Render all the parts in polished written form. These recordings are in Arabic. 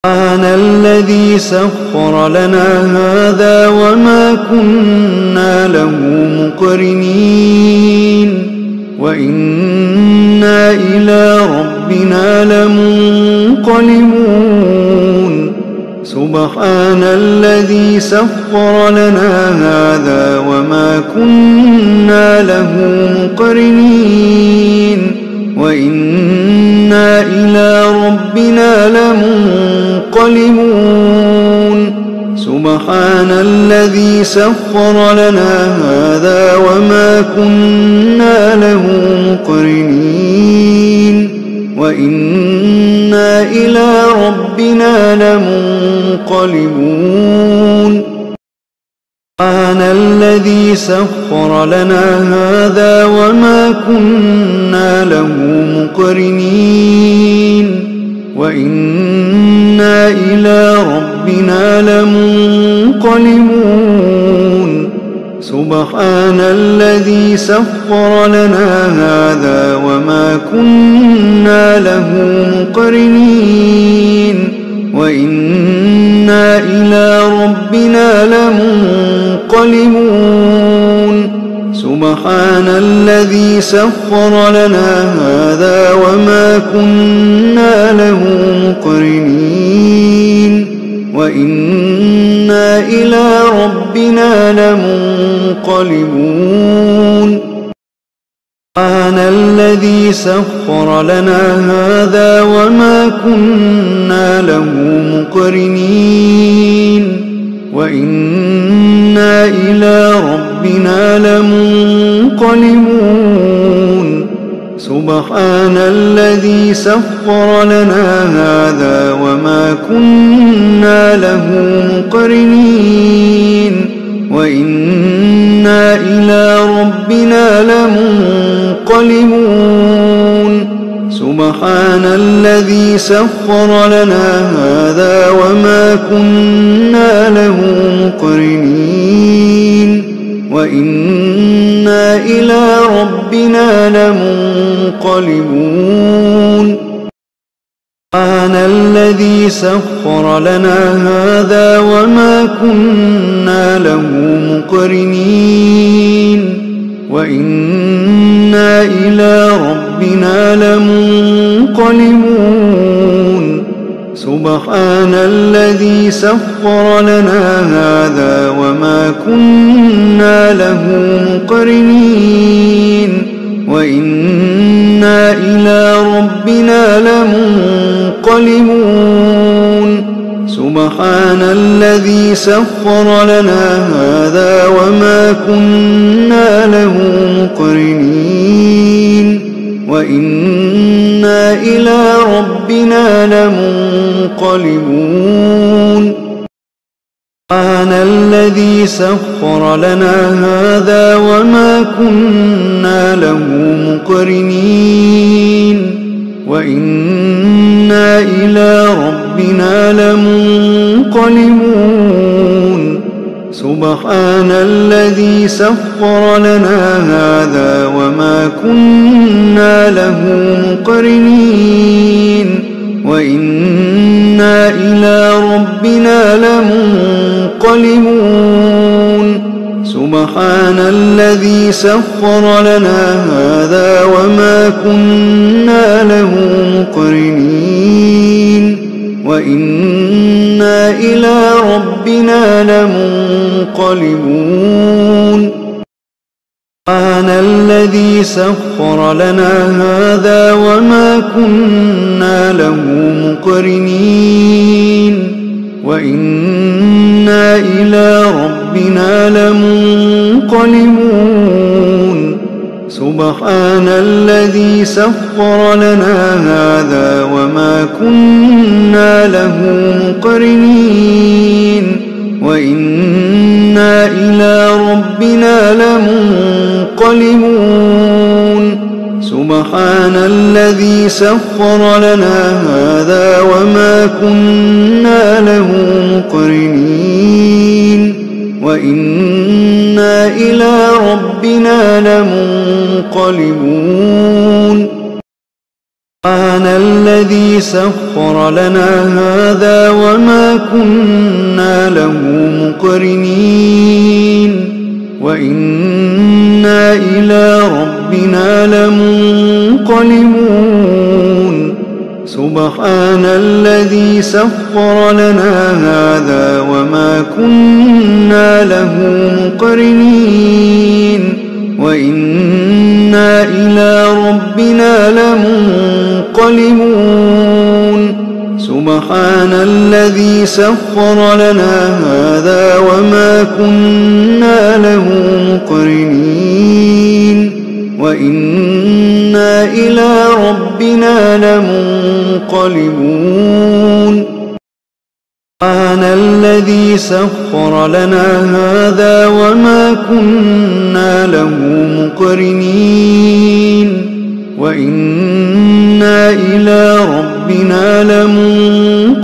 سبحان الذي سخر لنا هذا وما كنا له مقرنين وإنا إلى ربنا لمنقلبون سبحان الذي سخر لنا هذا وما كنا له مقرنين وإنا إلى ربنا لمنقلبون سبحان الذي سخر لنا هذا وما كنا له مقرنين وإنا إلى ربنا لمنقلبون سبحان الذي سخر لنا هذا وما كنا له مقرنين وإنا إلى ربنا لمنقلبون سبحان الذي سخر لنا هذا وما كنا له مقرنين وإنا إلى ربنا لمنقلبون سبحان الذي سخر لنا هذا وما كنا له مقرنين وإنا إلى ربنا لمنقلبون سبحان الذي سخر لنا هذا وما كنا له مقرنين وإنا إلى ربنا لمنقلبون سبحان الذي سخر لنا هذا وما كنا له مقرنين وإنا إلى ربنا لمنقلبون سبحان الذي سخر لنا هذا وما كنا له مقرنين وإنا إلى ربنا لمنقلبون سبحان الذي سخر لنا هذا وما كنا له مقرنين وإنا إلى ربنا لمنقلبون سبحان الذي سخر لنا هذا وما كنا له مقرنين وإنا إلى ربنا لمنقلبون سبحان الذي سخر لنا هذا وما كنا له مقرنين وإنا إلى ربنا لمنقلبون سبحان الذي سخر لنا هذا وما كنا له مقرنين وإنا إلى ربنا لمنقلبون سبحان الذي سخر لنا هذا وما كنا له مقرنين وإنا إلى ربنا لمنقلبون سبحان الذي سخر لنا هذا وما كنا له مقرنين وإنا إلى ربنا لمنقلبون سبحان الذي سخر لنا هذا وما كنا له مقرنين وإنا إلى ربنا لمنقلبون سبحان الذي سخر لنا هذا وما كنا له مقرنين وإنا إلى ربنا لمنقلبون سبحان الذي سخر لنا هذا وما كنا له مقرنين وإنا إلى ربنا لمنقلبون سبحان الذي سخر لنا هذا وما كنا له مقرنين وإنا إلى ربنا لمنقلبون سبحان الذي سخر لنا هذا وما كنا له مقرنين وإنا إلى ربنا لمنقلبون سبحان الذي سخر لنا هذا وما كنا له مقرنين وإنا إلى ربنا لمنقلبون سبحان الذي سخر لنا هذا وما كنا له مقرنين وإنا إلى ربنا لمنقلبون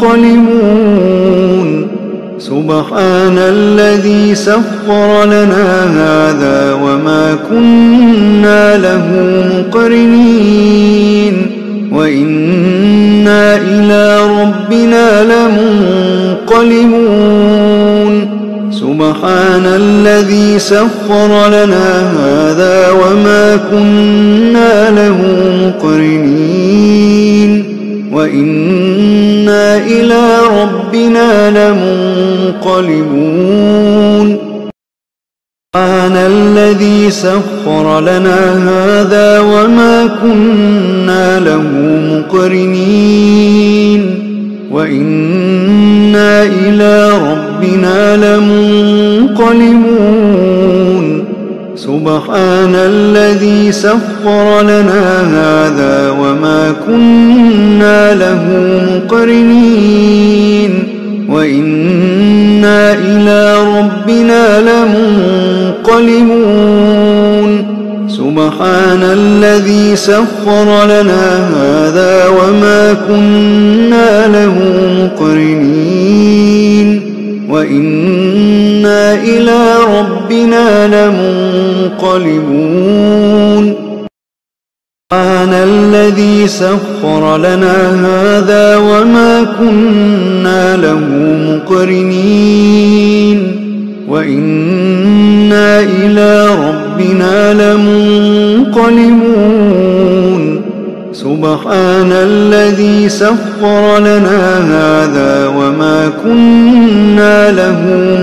سبحان الذي سخر لنا هذا وما كنا له مقرنين وإنا إلى ربنا لمنقلبون سبحان الذي سخر لنا هذا وما كنا له مقرنين وإنا إلى ربنا لمنقلبون سبحان الذي سخر لنا هذا وما كنا له مقرنين وإنا إلى ربنا لمنقلبون سبحان الذي سخر لنا هذا وما كنا له مقرنين وإنا إلى ربنا لمنقلبون سبحان الذي سخر لنا هذا وما كنا له مقرنين وإنا إلى ربنا لمنقلبون سبحان الذي سخر لنا هذا وما كنا له مقرنين وإنا إلى ربنا لمنقلبون سبحان الذي سخر لنا هذا وما كنا له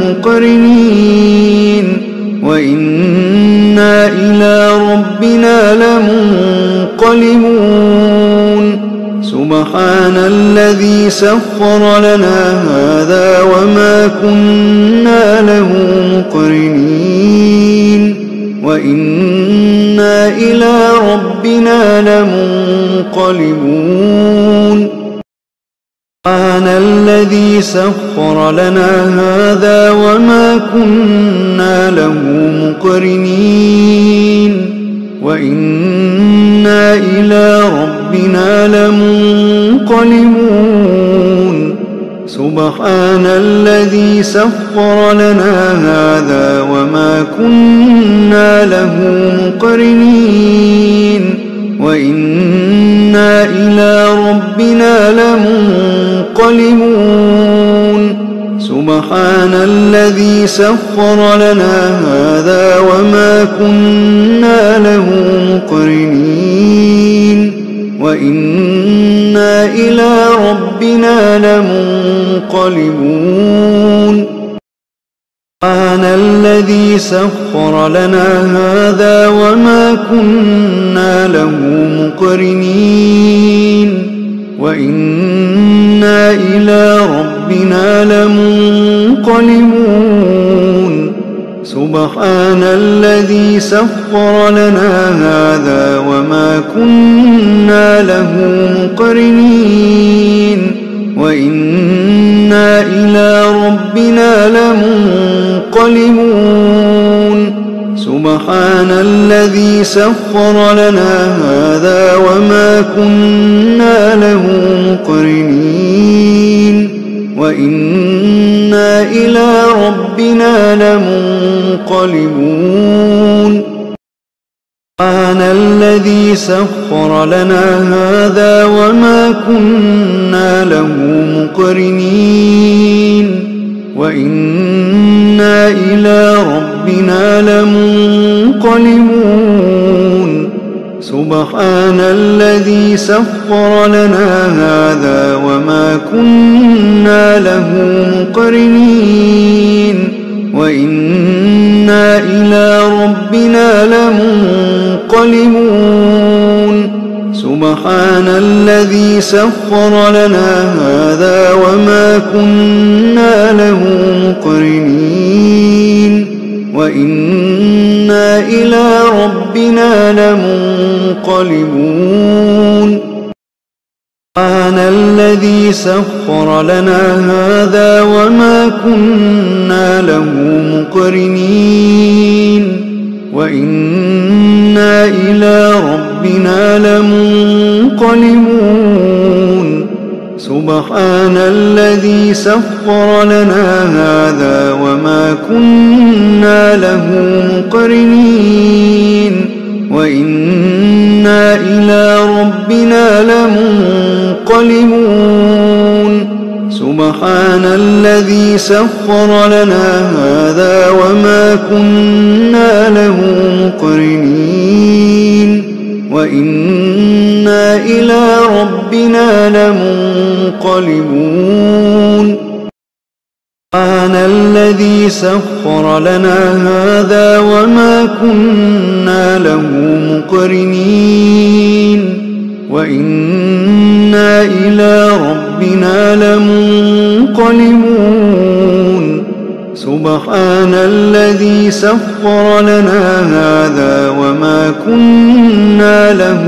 مقرنين وإنا إلى ربنا لمنقلبون سبحان الذي سخر لنا هذا وما كنا له مقرنين وإنا إلى ربنا لمنقلبون سبحان الذي سخر لنا هذا وما كنا له مقرنين وإنا إلى ربنا لمنقلبون سبحان الذي سخر لنا هذا وما كنا له مقرنين وإنا إلى ربنا لمنقلبون سبحان الذي سخر لنا هذا وما كنا له مقرنين وإنا إلى ربنا لمنقلبون سبحان الذي سخر لنا هذا وما كنا له مقرنين وإنا إلى ربنا لمنقلبون سبحان الذي سخر لنا هذا وما كنا له مقرنين وإنا إلى ربنا لمنقلبون سبحان الذي سخر لنا هذا وما كنا له مقرنين وإنا إلى ربنا لمنقلبون سبحان الذي سخر لنا هذا وما كنا له مقرنين وإنا إلى ربنا لمنقلبون سبحان الذي سخر لنا هذا وما كنا له مقرنين وإنا إلى ربنا لمنقلبون سبحان الذي سخر لنا هذا وما كنا له مقرنين وإنا إلى ربنا لمنقلبون سبحان الذي سخر لنا هذا وما كنا له مقرنين وإنا إلى ربنا لمنقلبون سبحان الذي سخر لنا هذا وما كنا له مقرنين وإنا إلى ربنا لمنقلبون سبحان الذي سخر لنا هذا وما كنا له مقرنين وإنا إلى ربنا لمنقلبون سبحان الذي سخر لنا هذا وما كنا له مقرنين وإنا إلى ربنا لمنقلبون سبحان الذي سخر لنا هذا وما كنا له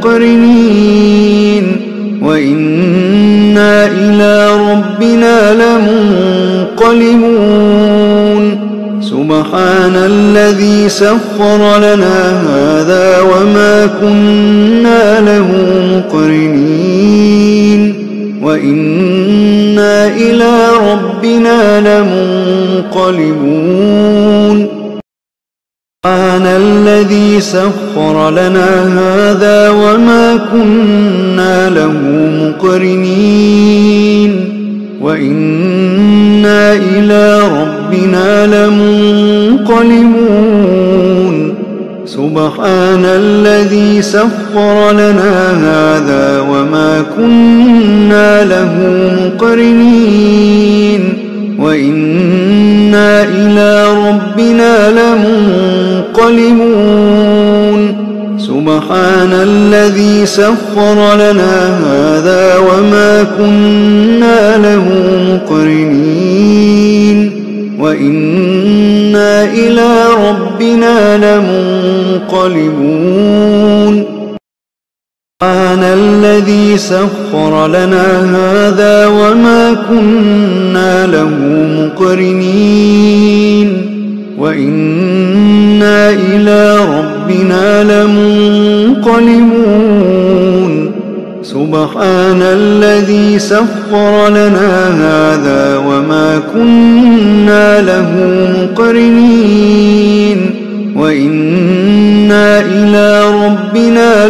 مقرنين وإنا إلى ربنا لمنقلبون سبحان الذي سخر لنا هذا وما كنا له مقرنين وإنا إلى ربنا لمنقلبون سبحان الذي سخر لنا هذا وما كنا له مقرنين وإنا إلى ربنا لمنقلبون سبحان الذي سخر لنا هذا وما كنا له مقرنين وإنا إلى ربنا لمنقلبون سبحان الذي سخر لنا هذا وما كنا له مقرنين وإنا إلى ربنا لمنقلبون سبحان الذي سخر لنا هذا وما كنا له مقرنين وإنا إلى ربنا لمنقلبون سبحان الذي سخر لنا هذا وما كنا له مقرنين وإنا إلى ربنا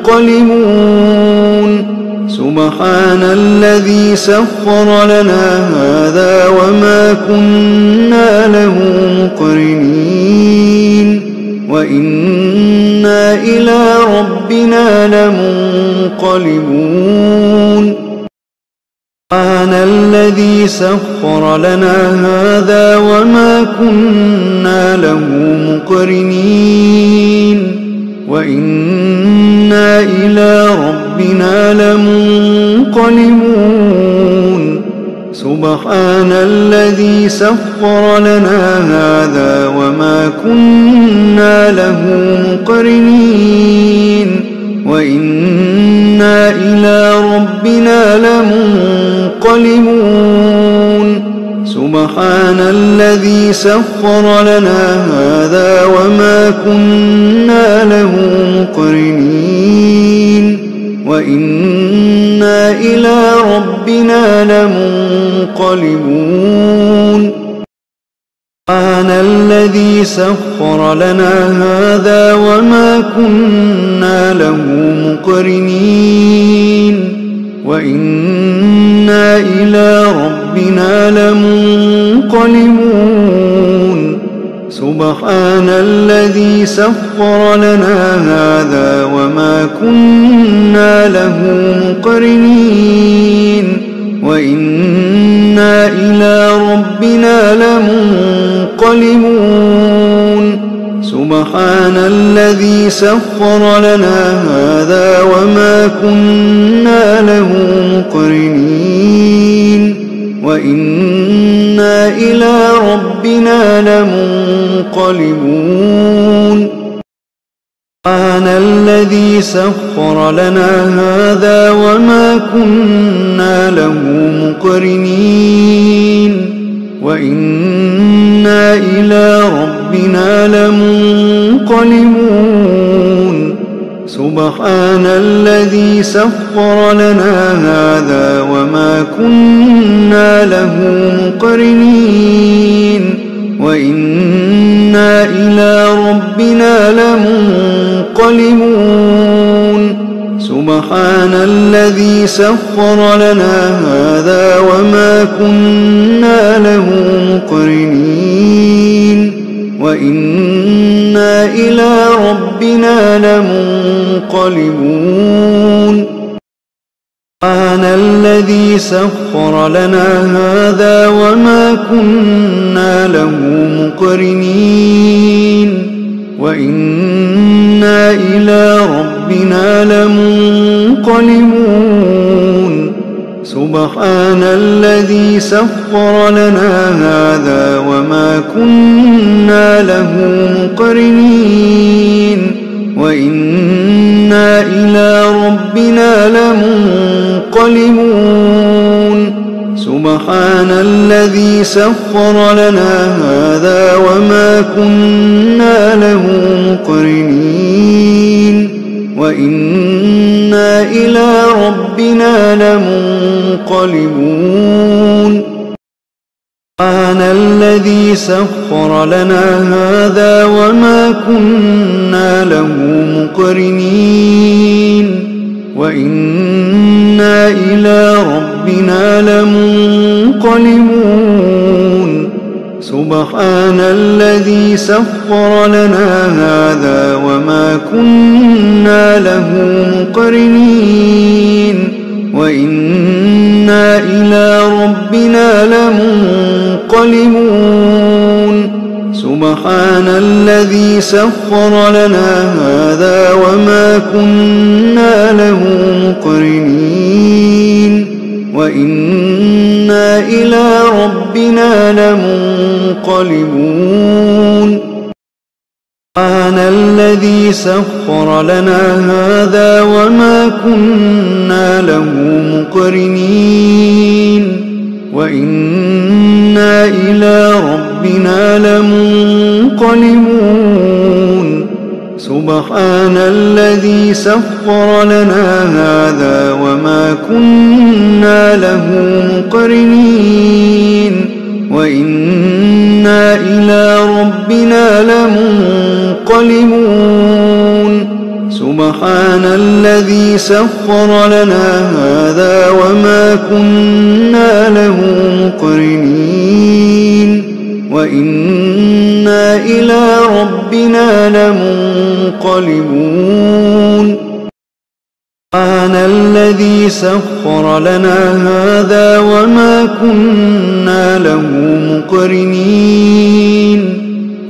لمنقلبون سبحان الذي سخر لنا هذا وما كنا له مقرنين وإنا إلى ربنا لمنقلبون سبحان الذي سخر لنا هذا وما كنا له مقرنين وإنا إلى ربنا لمنقلبون سبحان الذي سخر لنا هذا وما كنا له مقرنين وإنا إلى ربنا لمنقلبون سبحان الذي سخر لنا هذا وما كنا له مقرنين وإنا إلى ربنا لمنقلبون سبحان الذي سخر لنا هذا وما كنا له مقرنين وإنا إلى ربنا لمنقلبون سبحان الذي سخر لنا هذا وما كنا له مقرنين وإنا إلى ربنا لمنقلبون سبحان الذي سخر لنا هذا وما كنا له مقرنين وإنا إلى ربنا لمنقلبون سبحان الذي سخر لنا هذا وما كنا له مقرنين وإنا إلى ربنا لمنقلبون سبحان الذي سخر لنا هذا وما كنا له مقرنين وإنا إلى ربنا لمنقلبون سبحان الذي سخر لنا هذا وما كنا له مقرنين وإنا إلى ربنا لمنقلبون سبحان الذي سخر لنا هذا وما كنا له مقرنين وإنا إلى ربنا لمنقلبون سبحان الذي سخر لنا هذا وما كنا له مقرنين وإنا إلى ربنا لمنقلبون سبحان الذي سخر لنا هذا وما كنا له مقرنين وإنا إلى ربنا لمنقلبون سبحان الذي سخر لنا هذا وما كنا له مقرنين وإنا إلى ربنا لمنقلبون سبحان الذي سخر لنا هذا وما كنا له مقرنين وإنا إلى ربنا لمنقلبون سبحان الذي سخر لنا هذا وما كنا له مقرنين وإنا إلى ربنا لمنقلبون سبحان الذي سخر لنا هذا وما كنا له مقرنين وإنا إلى ربنا لمنقلبون سبحان الذي سخر لنا هذا وما كنا له مقرنين وإنا إلى ربنا لمنقلبون سبحان الذي سخر لنا هذا وما كنا له مقرنين وإنا إلى ربنا لمنقلبون سبحان الذي سخر لنا هذا وما كنا له مقرنين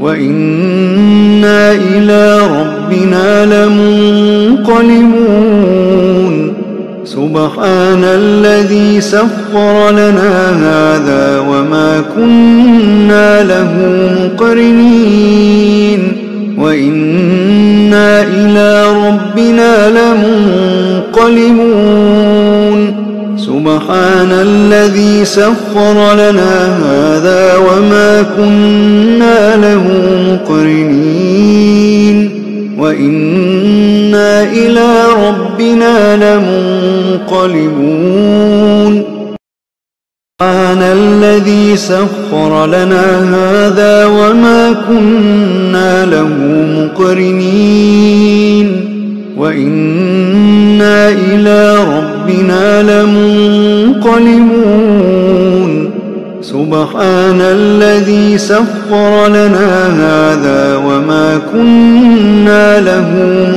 وإنا إلى ربنا لمنقلبون سبحان الذي سخر لنا هذا وما كنا له مقرنين وإنا إلى ربنا لمنقلبون سبحان الذي سخر لنا هذا وما كنا له مقرنين وإنا إلى ربنا لمنقلبون سبحان الذي سخر لنا هذا وما كنا له مقرنين وإنا إلى ربنا لمنقلبون سبحان الذي سخر لنا هذا وما كنا له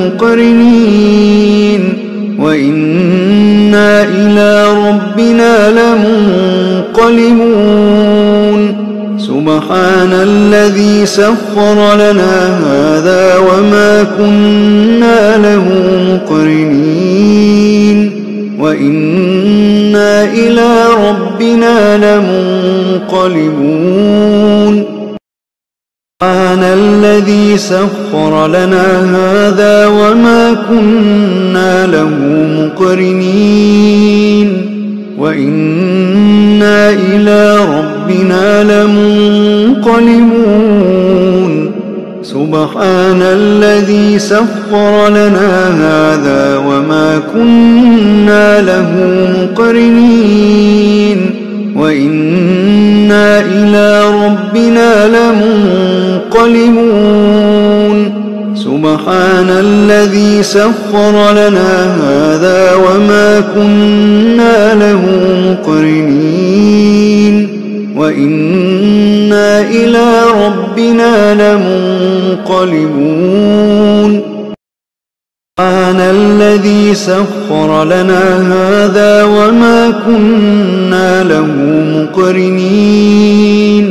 مقرنين وإنا إلى ربنا لمنقلبون سبحان الذي سخر لنا هذا وما كنا له مقرنين وإنا إلى ربنا لمنقلبون سبحان الذي سخر لنا هذا وما كنا له مقرنين وإنا إلى ربنا لمنقلبون سبحان الذي سخر لنا هذا وما كنا له مقرنين وإنا إلى ربنا لمنقلبون سبحان الذي سخر لنا هذا وما كنا له مقرنين وإنا إلى ربنا لمنقلبون سبحان الذي سخر لنا هذا وما كنا له مقرنين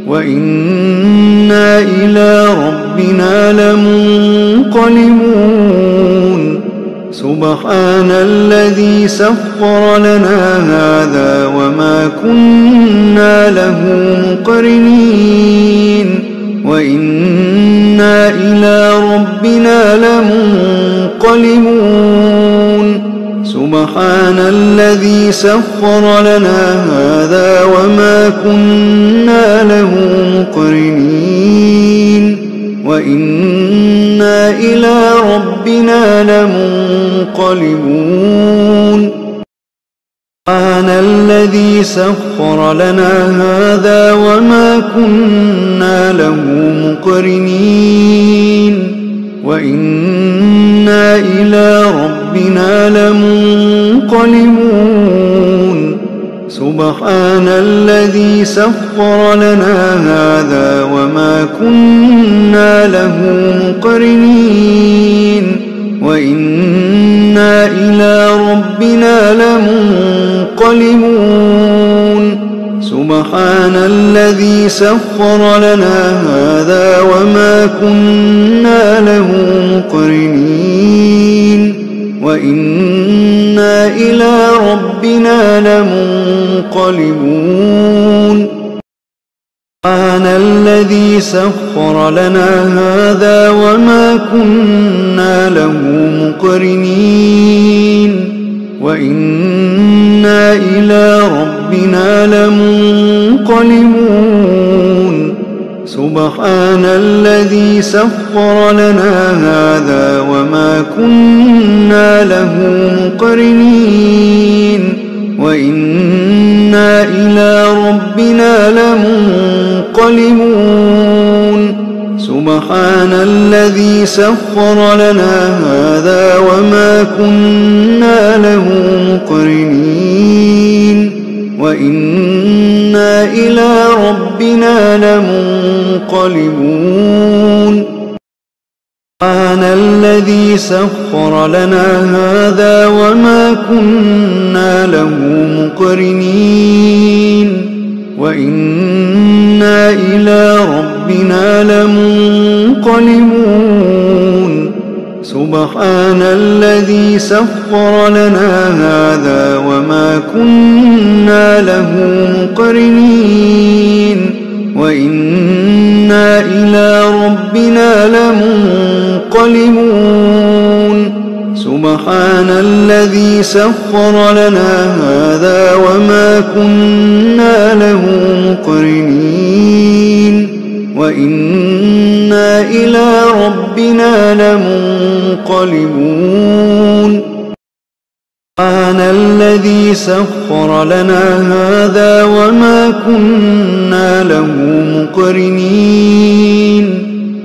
وإنا إلى ربنا لمنقلبون سبحان الذي سخر لنا هذا وما كنا له مقرنين وإنا إلى ربنا لمنقلبون سبحان الذي سخر لنا هذا وما كنا له مقرنين وإنا إلى ربنا لمنقلبون سبحان الذي سخر لنا هذا وما كنا له مقرنين وإنا إلى ربنا لمنقلبون سبحان الذي سخر لنا هذا وما كنا له مقرنين وإنا إلى ربنا لمنقلبون سبحان الذي سخر لنا هذا وما كنا له مقرنين وإنا إلى ربنا لمنقلبون سبحان الذي سخر لنا هذا وما كنا له مقرنين وإنا إلى ربنا لمنقلبون سبحان الذي سخر لنا هذا وما كنا له مقرنين وإنا إلى ربنا لمنقلبون سبحان الذي سخر لنا هذا وما كنا له مقرنين وإنا إلى ربنا لمنقلبون سبحان الذي سخر لنا هذا وما كنا له مقرنين وإنا إلى ربنا لمنقلبون سبحان الذي سخر لنا هذا وما كنا له مقرنين وإنا إلى ربنا لمنقلبون سبحان الذي سخر لنا هذا وما كنا له مقرنين وإنا إلى ربنا لمنقلبون سبحان الذي سخر لنا هذا كنا له مقرنين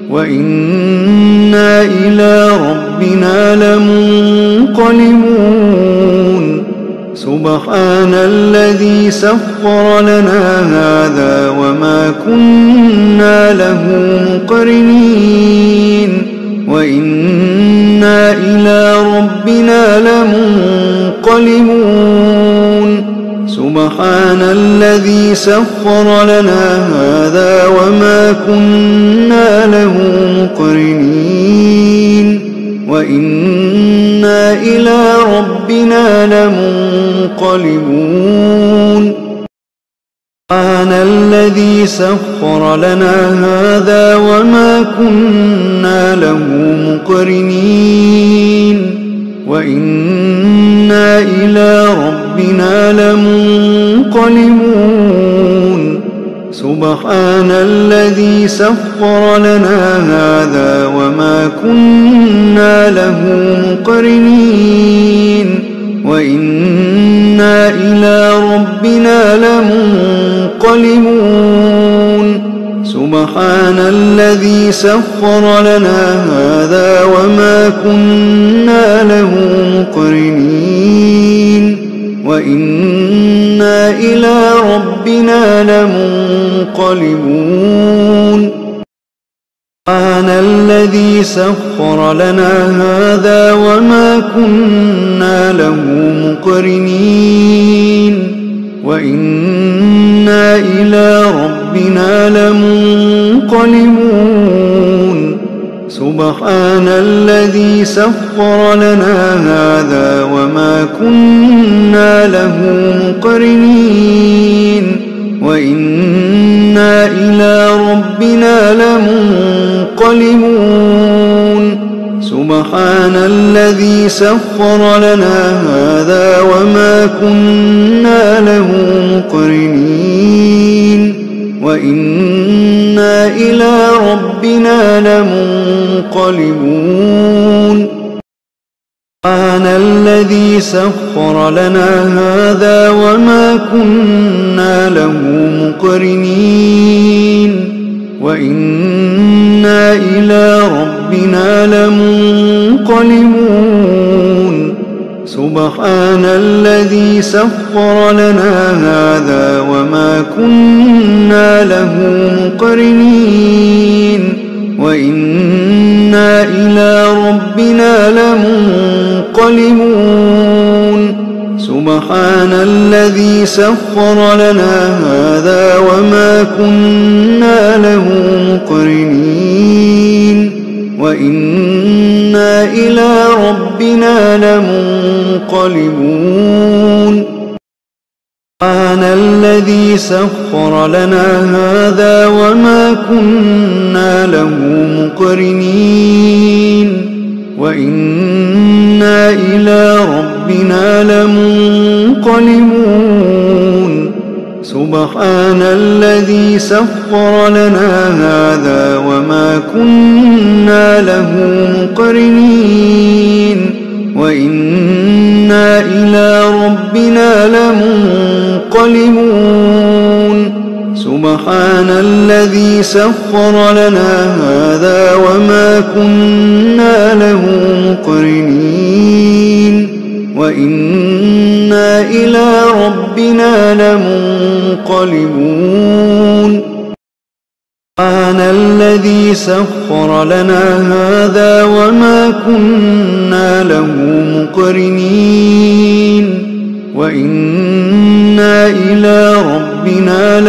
وإنا إلى ربنا لمنقلبون سبحان الذي سخر لنا هذا وما كنا له مقرنين وإنا إلى ربنا لمنقلبون سبحان الذي سخر لنا هذا وما كنا له مقرنين وإنا إلى ربنا لمنقلبون سبحان الذي سخر لنا هذا وما كنا له مقرنين وإنا إلى ربنا لمنقلبون سبحان الذي سخر لنا هذا وما كنا له مقرنين وإنا إلى ربنا لمنقلبون سبحان الذي سخر لنا هذا وما كنا له مقرنين وإنا إلى ربنا لمنقلبون سبحان الذي سخر لنا هذا وما كنا له مقرنين وإنا إلى ربنا لمنقلبون سبحان الذي سخر لنا هذا وما كنا له مقرنين وإنا إلى ربنا لمنقلبون سبحان الذي سخر لنا هذا وما كنا له مقرنين وإنا إلى ربنا لمنقلبون سبحان الذي سخر لنا هذا وما كنا له مقرنين وإنا إلى ربنا لمنقلبون سبحان الذي سخر لنا هذا وما كنا له مقرنين وإنا إلى ربنا لمنقلبون سبحان الذي سخر لنا هذا وما كنا له مقرنين وإنا إلى ربنا لمنقلبون سبحان الذي سخر لنا هذا وما كنا له مقرنين وإنا إلى ربنا لمنقلبون سبحان الذي سخر لنا هذا وما كنا له مقرنين وإنا إلى ربنا لمنقلبون سبحان الذي سخر لنا هذا وما كنا له مقرنين وإنا إلى ربنا لمنقلبون سبحان الذي سخر لنا هذا وما كنا له مقرنين وإنا إلى ربنا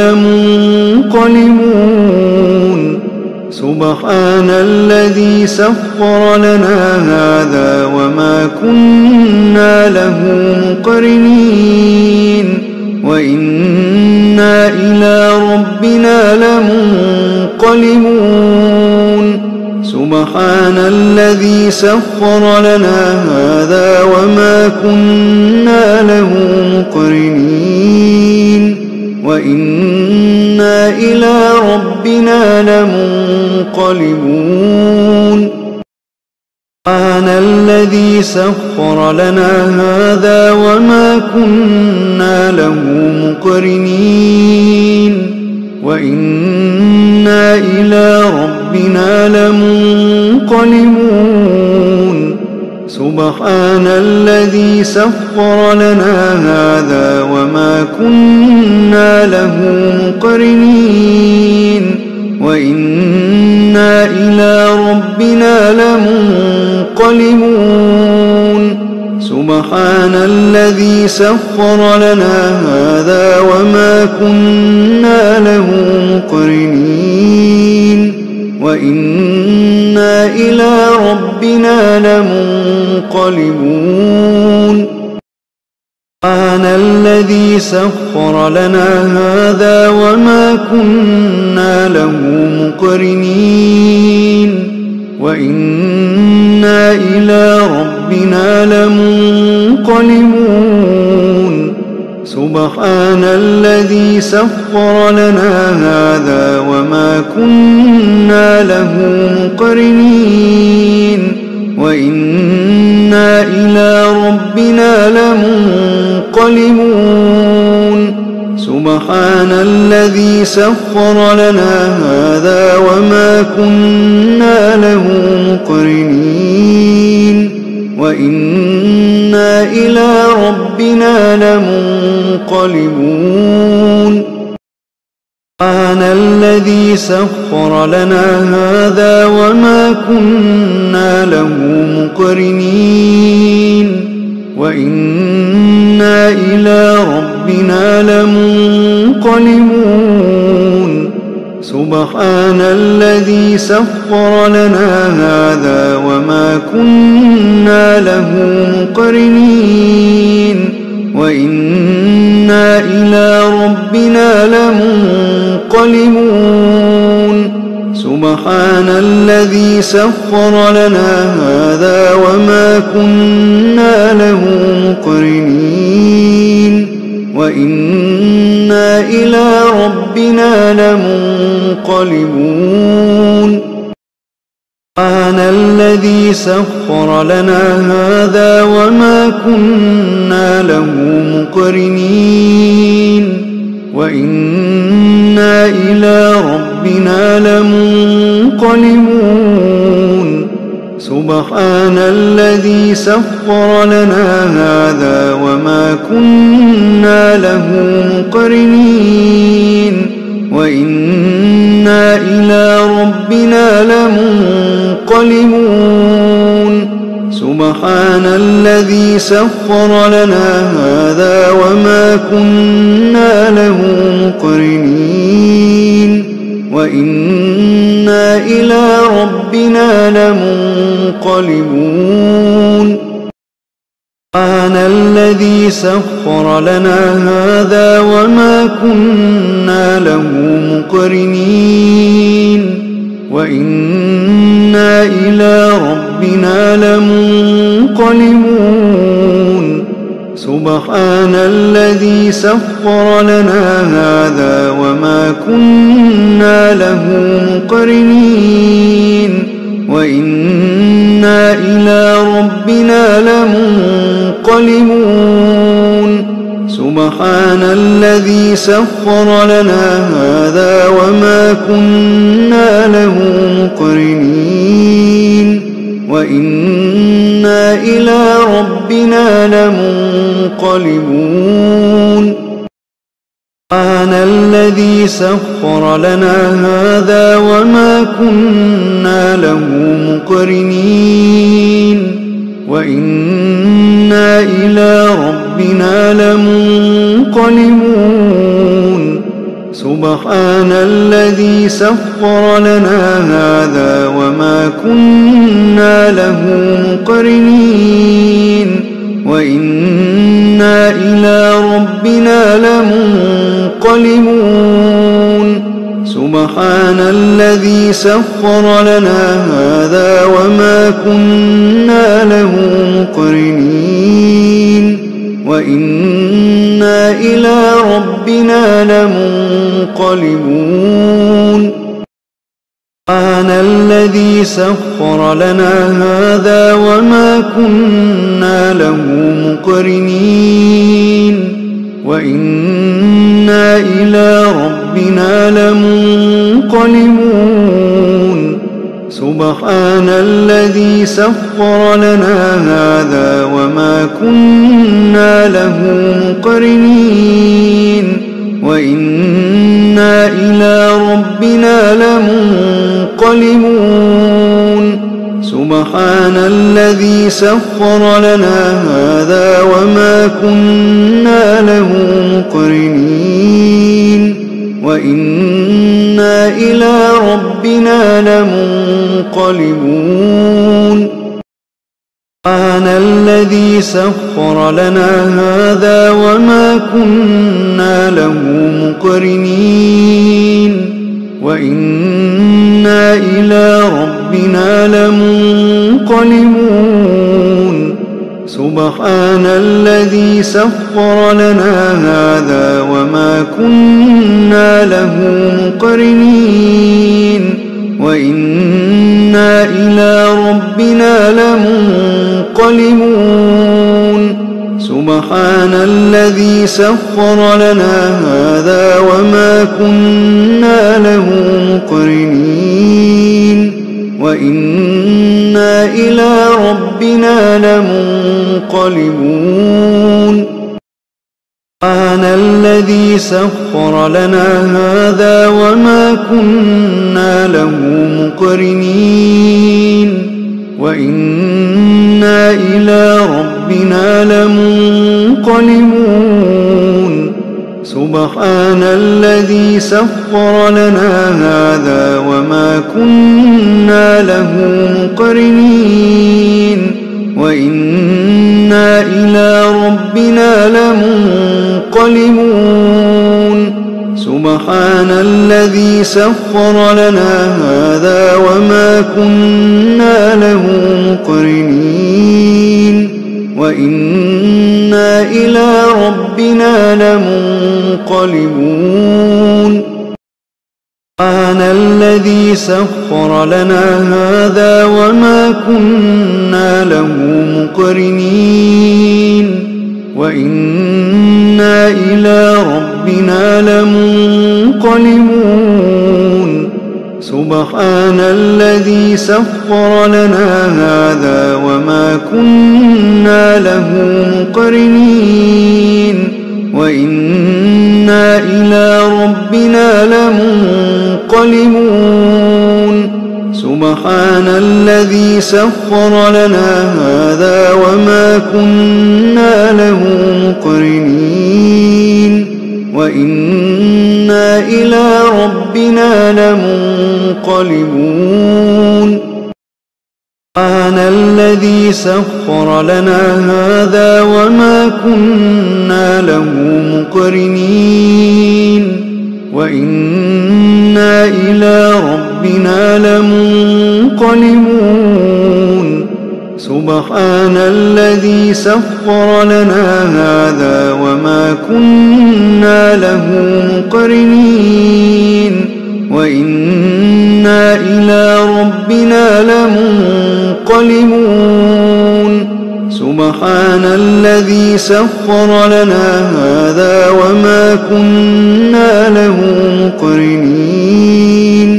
لمنقلبون سبحان الذي سخر لنا هذا وما كنا له مقرنين وإنا إلى ربنا لمنقلبون سبحان الذي سخر لنا هذا وما كنا له مقرنين وإنا إلى ربنا لمنقلبون سبحان الذي سخر لنا هذا وما كنا له مقرنين وإنا إلى ربنا لمنقلبون سبحان الذي سخر لنا هذا وما كنا له مقرنين وإنا إلى ربنا لمنقلبون سبحان الذي سخر لنا هذا وما كنا له مقرنين وإنا إلى ربنا لمنقلبون سبحان الذي سخر لنا هذا وما كنا له مقرنين وإنا إلى ربنا لمنقلبون سبحان الذي سخر لنا هذا وما كنا له مقرنين وإنا إلى ربنا لمنقلبون سبحان الذي سخر لنا هذا وما كنا له مقرنين وإنا إلى ربنا لمنقلبون سبحان الذي سخر لنا هذا وما كنا له مقرنين وإنا إلى ربنا لمنقلبون سبحان الذي سخر لنا هذا وما كنا له مقرنين وإنا إلى ربنا لمنقلبون سبحان الذي سخر لنا هذا وما كنا له مقرنين وإنا إلى ربنا لمنقلبون سبحان الذي سخر لنا هذا وما كنا له مقرنين وإنا إلى ربنا لمنقلبون سبحان الذي سخر لنا هذا وما كنا له مقرنين وإنا إلى ربنا لمنقلبون سبحان الذي سخر لنا هذا وما كنا له مقرنين وإنا إلى ربنا لمنقلبون سبحان الذي سخر لنا هذا وما كنا له مقرنين وإنا إلى ربنا لمنقلبون سبحان الذي سخر لنا هذا وما كنا له مقرنين وإنا إلى ربنا لمنقلبون سبحان الذي سخر لنا هذا وما كنا له مقرنين وإنا إلى ربنا لمنقلبون سبحان الذي سخر لنا هذا وما كنا له مقرنين وإنا إلى ربنا لمنقلبون سبحان الذي سخر لنا هذا وما كنا له مقرنين وإنا إلى ربنا لمنقلبون سبحان الذي سخر لنا هذا وما كنا له مقرنين وإنا إلى ربنا لمنقلبون سبحان الذي سخر لنا هذا وما كنا له مقرنين وإنا وإنا إلى ربنا لمنقلبون سبحان الذي سخر لنا هذا وما كنا له مقرنين وإنا إلى ربنا لمنقلبون سبحان الذي سخر لنا هذا وما كنا له مقرنين وإنا إلى ربنا لمنقلبون سبحان الذي سخر لنا هذا وما كنا له مقرنين وإنا إلى ربنا لمنقلبون سبحان الذي سخر لنا هذا وما كنا له مقرنين وإنا إلى ربنا لمنقلبون سبحان الذي سخر لنا هذا وما كنا له مقرنين وإنا إلى ربنا لمنقلبون سبحان الذي سخر لنا هذا وما كنا له مقرنين وإنا إلى ربنا لمنقلبون سبحان الذي سخر لنا هذا وما كنا له مقرنين وإنا إلى ربنا لمنقلبون سبحان الذي سخر لنا هذا وما كنا له مقرنين وإنا إلى ربنا لمنقلبون سبحان الذي سخر لنا هذا وما كنا له مقرنين وإنا إلى ربنا لمنقلبون سبحان الذي سخر لنا هذا وما كنا له مقرنين وإنا إلى ربنا لمنقلبون سبحان الذي سخر لنا هذا وما كنا له مقرنين وإنا إلى ربنا لمنقلبون سبحان الذي سخر لنا هذا وما كنا له مقرنين وإنا إلى ربنا لمنقلبون سبحان الذي سخر لنا هذا وما كنا له مقرنين وإنا إلى ربنا لمنقلبون سبحان الذي سخر لنا هذا وما كنا له مقرنين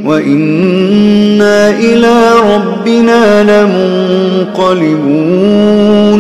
وإنا إلى ربنا لمنقلبون